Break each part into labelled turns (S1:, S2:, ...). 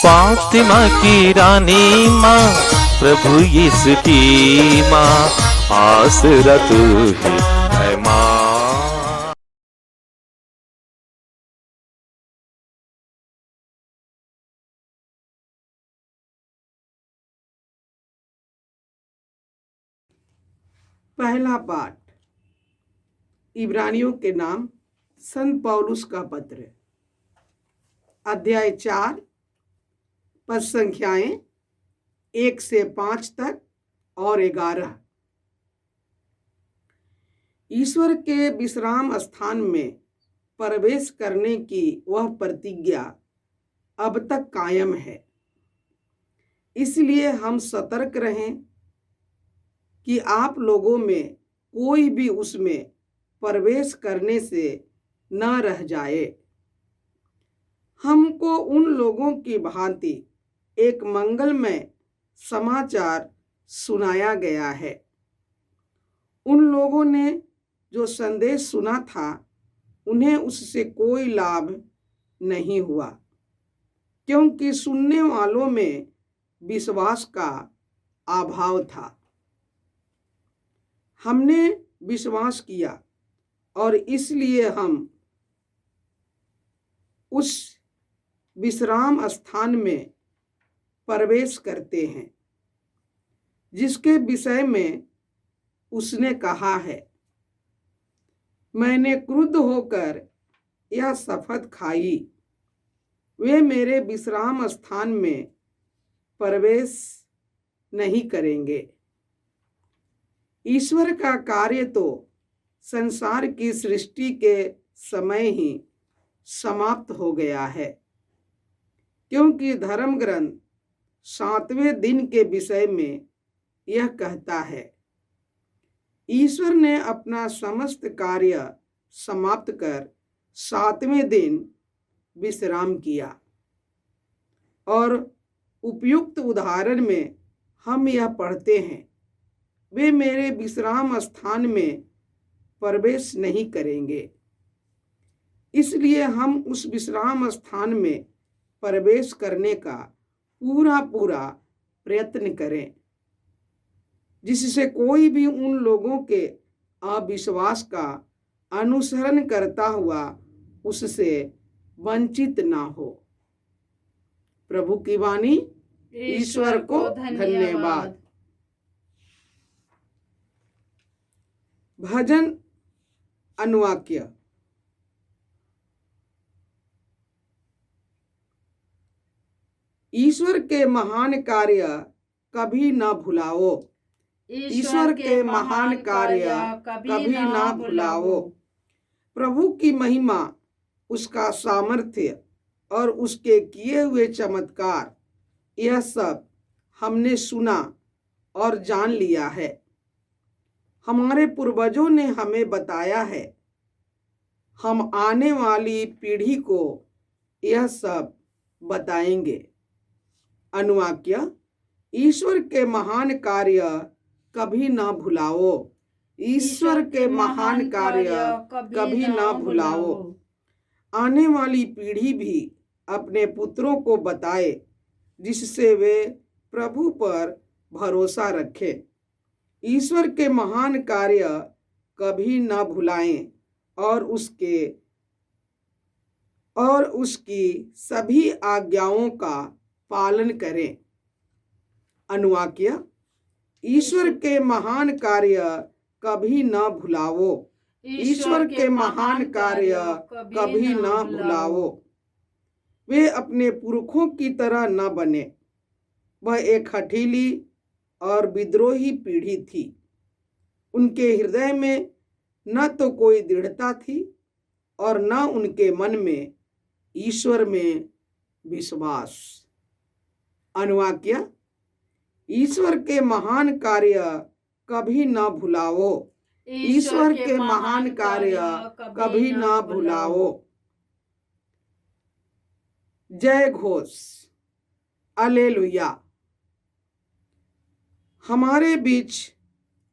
S1: फातिमा की रानी माँ, प्रभु यीशु की माँ, आसरा तू ही है माँ।
S2: पहला पाठ इब्रानियों के नाम संत पौलुस का पत्र, अध्याय 4, पद संख्याएं 1 से 5 तक और 11। ईश्वर के विश्राम स्थान में प्रवेश करने की वह प्रतिज्ञा अब तक कायम है। इसलिए हम सतर्क रहें कि आप लोगों में कोई भी उसमें प्रवेश करने से न रह जाए। हमको उन लोगों की भांति एक मंगलमय समाचार सुनाया गया है। उन लोगों ने जो संदेश सुना था, उन्हें उससे कोई लाभ नहीं हुआ, क्योंकि सुनने वालों में विश्वास का अभाव था। हमने विश्वास किया और इसलिए हम उस विश्राम स्थान में प्रवेश करते हैं, जिसके विषय में उसने कहा है, मैंने क्रुद्ध होकर यह शपथ खाई, वे मेरे विश्राम स्थान में प्रवेश नहीं करेंगे। ईश्वर का कार्य तो संसार की सृष्टि के समय ही समाप्त हो गया है, क्योंकि धर्म ग्रंथ 7वें दिन के विषय में यह कहता है, ईश्वर ने अपना समस्त कार्य समाप्त कर 7वें दिन विश्राम किया। और उपयुक्त उदाहरण में हम यह पढ़ते हैं, वे मेरे विश्राम स्थान में प्रवेश नहीं करेंगे। इसलिए हम उस विश्राम स्थान में प्रवेश करने का पूरा प्रयत्न करें, जिससे कोई भी उन लोगों के अविश्वास का अनुसरण करता हुआ उससे वंचित ना हो। प्रभु की वाणी। ईश्वर को धन्यवाद। भजन अनुवाक्य। ईश्वर के महान कार्य कभी न भुलाओ। ईश्वर के महान कार्य कभी न भुलाओ। प्रभु की महिमा, उसका सामर्थ्य और उसके किए हुए चमत्कार, यह सब हमने सुना और जान लिया है। हमारे पूर्वजों ने हमें बताया है। हम आने वाली पीढ़ी को यह सब बताएंगे। अनुवाक्य। ईश्वर के महान कार्य कभी न भुलाओ। ईश्वर के महान कार्य कभी न भुलाओ। आने वाली पीढ़ी भी अपने पुत्रों को बताए, जिससे वे प्रभु पर भरोसा रखें। ईश्वर के महान कार्य कभी न भुलाएं और उसकी सभी आज्ञाओं का पालन करें। अनुवाक्य। ईश्वर के महान कार्य कभी न भुलाओ। ईश्वर के महान कार्य कभी न भुलाओ। वे अपने पुरखों की तरह न बने। वह एक हठीली और विद्रोही पीढ़ी थी। उनके हृदय में न तो कोई दृढ़ता थी और न उनके मन में ईश्वर में विश्वास। अनुवाक्य। ईश्वर के महान कार्य कभी न भुलाओ। ईश्वर के महान कार्य कभी न भुलाओ। जय घोष। alleluia। हमारे बीच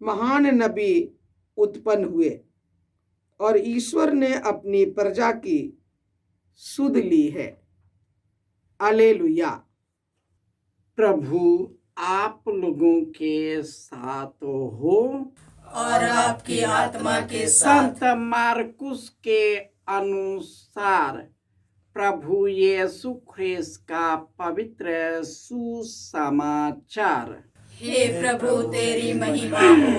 S2: महान नबी उत्पन्न हुए और ईश्वर ने अपनी प्रजा की सुध ली है। alleluia।
S3: प्रभु आप लोगों के साथ हो
S4: और आपकी आत्मा के
S3: संत
S4: साथ।
S3: मार्कुस के अनुसार प्रभु यीशु ख्रिस्त का पवित्र सुसमाचार।
S4: हे प्रभु तेरी महिमा हो।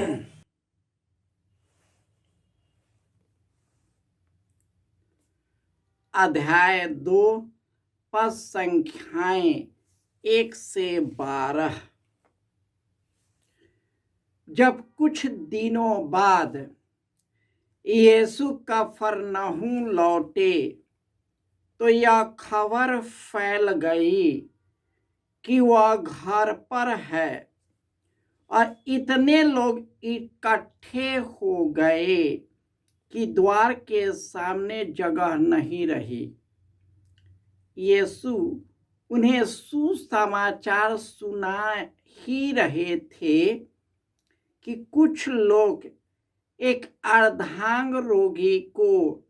S3: अध्याय 2 पद संख्याएं 1 से 12। जब कुछ दिनों बाद यीशु कफरनहूम लौटे तो यह खबर फैल गई कि वह घर पर है और इतने लोग इकट्ठे हो गए कि द्वार के सामने जगह नहीं रही। यीशु उन्हें सुसमाचार सुना ही रहे थे कि कुछ लोग एक अर्धांग रोगी को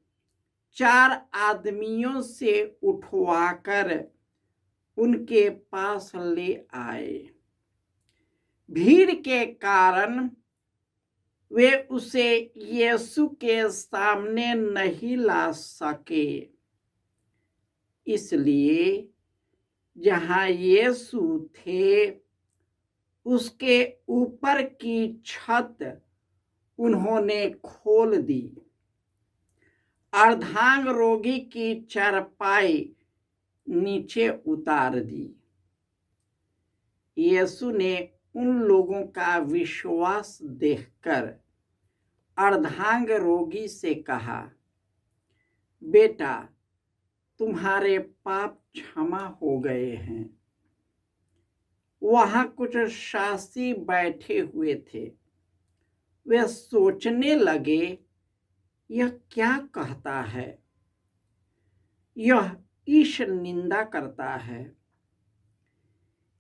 S3: 4 आदमियों से उठवाकर उनके पास ले आए। भीड़ के कारण वे उसे यीशु के सामने नहीं ला सके, इसलिए जहां यीशु थे उसके ऊपर की छत उन्होंने खोल दी। अर्धांग रोगी की चारपाई नीचे उतार दी। यीशु ने उन लोगों का विश्वास देखकर अर्धांग रोगी से कहा, बेटा, तुम्हारे पाप क्षमा हो गए हैं। वहां कुछ शास्त्री बैठे हुए थे। वे सोचने लगे, यह क्या कहता है? यह ईश निंदा करता है।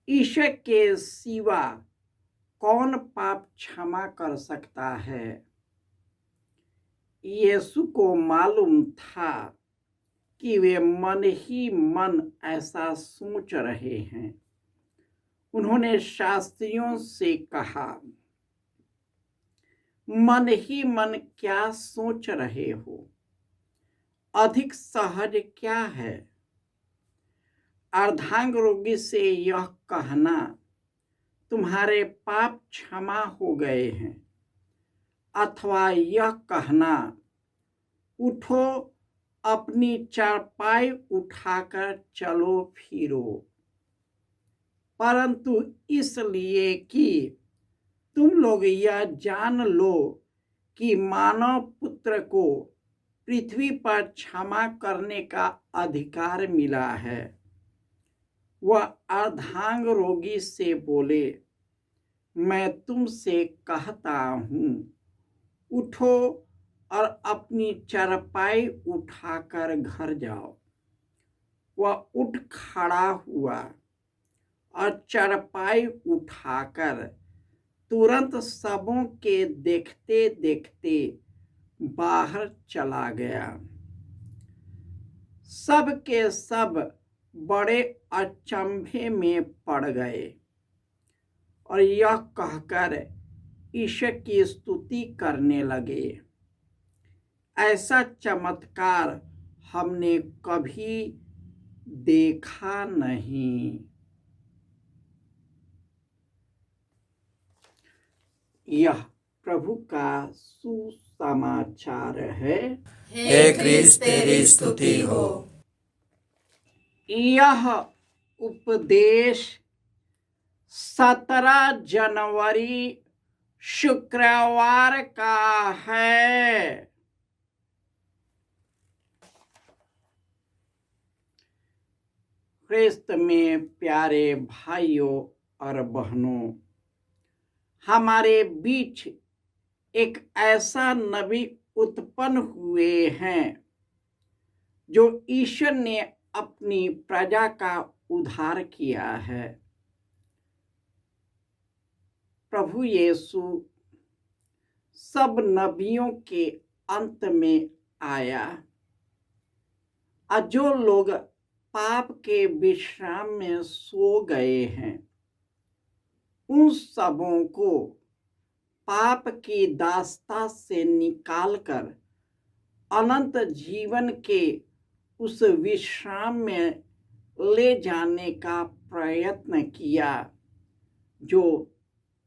S3: ईश्वर के सिवा कौन पाप क्षमा कर सकता है? यीशु को मालूम था कि वे मन ही मन ऐसा सोच रहे हैं। उन्होंने शास्त्रियों से कहा, मन ही मन क्या सोच रहे हो? अधिक सहज क्या है, अर्धांग रोगी से यह कहना, तुम्हारे पाप क्षमा हो गए हैं, अथवा यह कहना, उठो, अपनी चारपाई उठाकर चलो फिरो? परंतु इसलिए कि तुम लोग यह जान लो कि मानव पुत्र को पृथ्वी पर क्षमा करने का अधिकार मिला है। वह अर्धांग रोगी से बोले, मैं तुमसे कहता हूँ, उठो और अपनी चारपाई उठाकर घर जाओ। वह उठ खड़ा हुआ और चारपाई उठाकर तुरंत सबों के देखते देखते बाहर चला गया। सब के सब बड़े अचंभे में पड़ गए और यह कहकर ईश्वर की स्तुति करने लगे, ऐसा चमत्कार हमने कभी देखा नहीं। यह प्रभु का सुसमाचार है।
S4: हे क्रिस्त तेरी स्तुति हो।
S3: यह उपदेश 17 जनवरी शुक्रवार का है। ख्रिस्त में प्यारे भाइयों और बहनों, हमारे बीच एक ऐसा नबी उत्पन्न हुए हैं जो ईश्वर ने अपनी प्रजा का उद्धार किया है। प्रभु यीशु सब नबियों के अंत में आया और जो लोग पाप के विश्राम में सो गए हैं उन सबों को पाप की दास्ता से निकालकर अनंत जीवन के उस विश्राम में ले जाने का प्रयत्न किया जो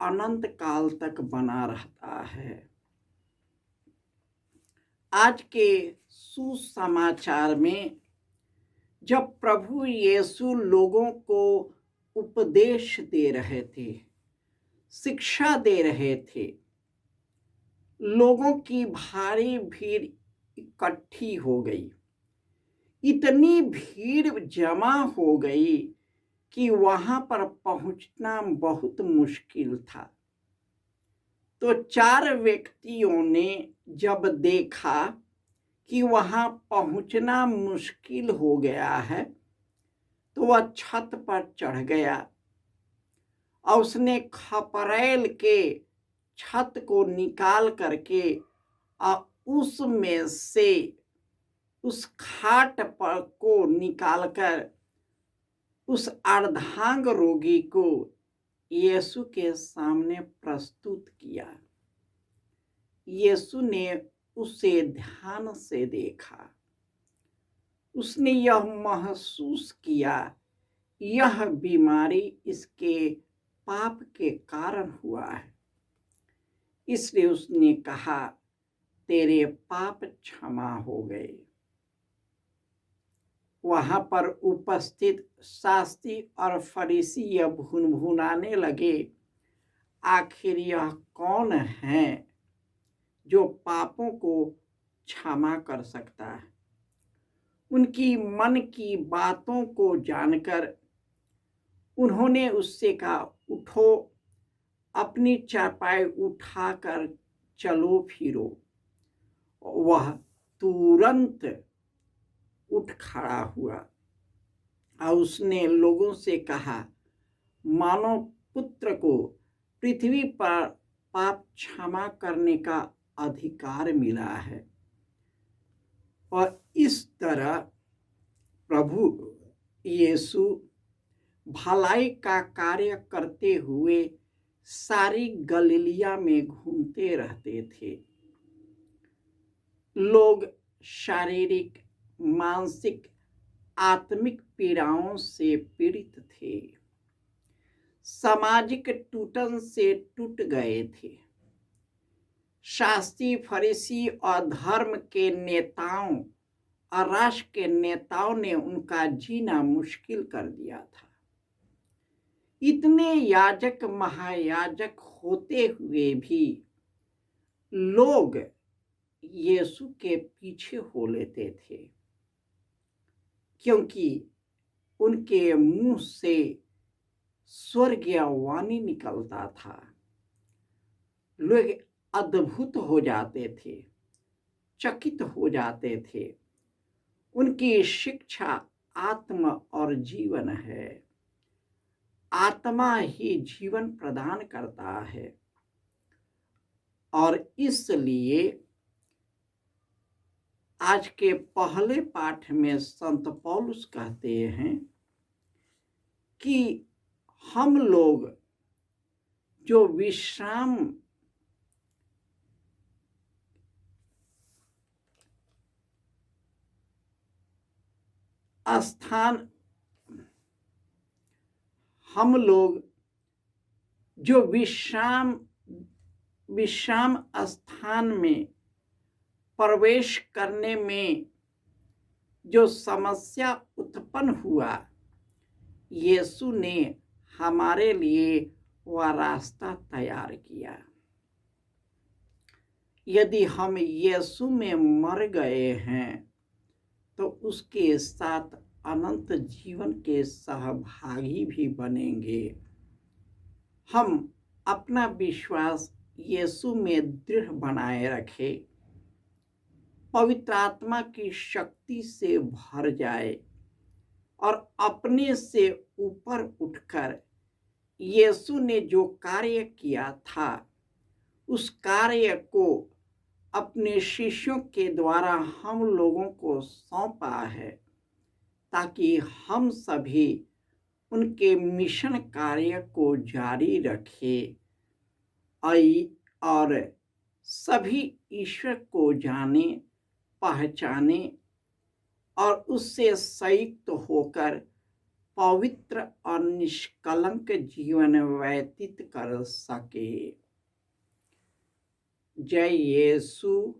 S3: अनंत काल तक बना रहता है। आज के सुसमाचार में जब प्रभु यीशु लोगों को उपदेश दे रहे थे, शिक्षा दे रहे थे, लोगों की भारी भीड़ इकट्ठी हो गई। इतनी भीड़ जमा हो गई कि वहां पर पहुंचना बहुत मुश्किल था। तो 4 व्यक्तियों ने जब देखा कि वहां पहुंचना मुश्किल हो गया है, तो वह छत पर चढ़ गया और उसने खपरेल के छत को निकाल करके और उसमें से उस खाट पर को निकालकर उस अर्धांग रोगी को यीशु के सामने प्रस्तुत किया। यीशु ने उसे ध्यान से देखा। उसने यह महसूस किया यह बीमारी इसके पाप के कारण हुआ है, इसलिए उसने कहा तेरे पाप क्षमा हो गए। वहां पर उपस्थित शास्त्री और फरीसी यह भुनभुनाने लगे, आखिर यह कौन है जो पापों को क्षमा कर सकता है। उनकी मन की बातों को जानकर उन्होंने उससे कहा, उठो, अपनी चारपाई उठाकर चलो फिरो। वह तुरंत उठ खड़ा हुआ और उसने लोगों से कहा, मानव पुत्र को पृथ्वी पर पाप क्षमा करने का अधिकार मिला है। और इस तरह प्रभु यीशु भलाई का कार्य करते हुए सारी गलीलिया में घूमते रहते थे। लोग शारीरिक, मानसिक, आत्मिक पीड़ाओं से पीड़ित थे, सामाजिक टूटन से टूट गए थे। शास्त्री, फरीसी और धर्म के नेताओं और राष्ट्र के नेताओं ने उनका जीना मुश्किल कर दिया था। इतने याजक महायाजक होते हुए भी लोग यीशु के पीछे हो लेते थे, क्योंकि उनके मुंह से स्वर्गीय वाणी निकलता था। लोग अद्भुत हो जाते थे, चकित हो जाते थे। उनकी शिक्षा आत्मा और जीवन है। आत्मा ही जीवन प्रदान करता है। और इसलिए आज के पहले पाठ में संत पौलुस कहते हैं कि हम लोग जो विश्राम स्थान हम लोग जो विश्राम स्थान में प्रवेश करने में जो समस्या उत्पन्न हुआ, यीशु ने हमारे लिए वह रास्ता तैयार किया। यदि हम यीशु में मर गए हैं तो उसके साथ अनंत जीवन के सहभागी भी बनेंगे। हम अपना विश्वास यीशु में दृढ़ बनाए रखें, पवित्र आत्मा की शक्ति से भर जाए और अपने से ऊपर उठकर यीशु ने जो कार्य किया था उस कार्य को अपने शिष्यों के द्वारा हम लोगों को सौंपा है, ताकि हम सभी उनके मिशन कार्य को जारी रखे और सभी ईश्वर को जाने, पहचाने और उससे संयुक्त होकर पवित्र और निष्कलंक जीवन व्यतीत कर सके। जय यीशु।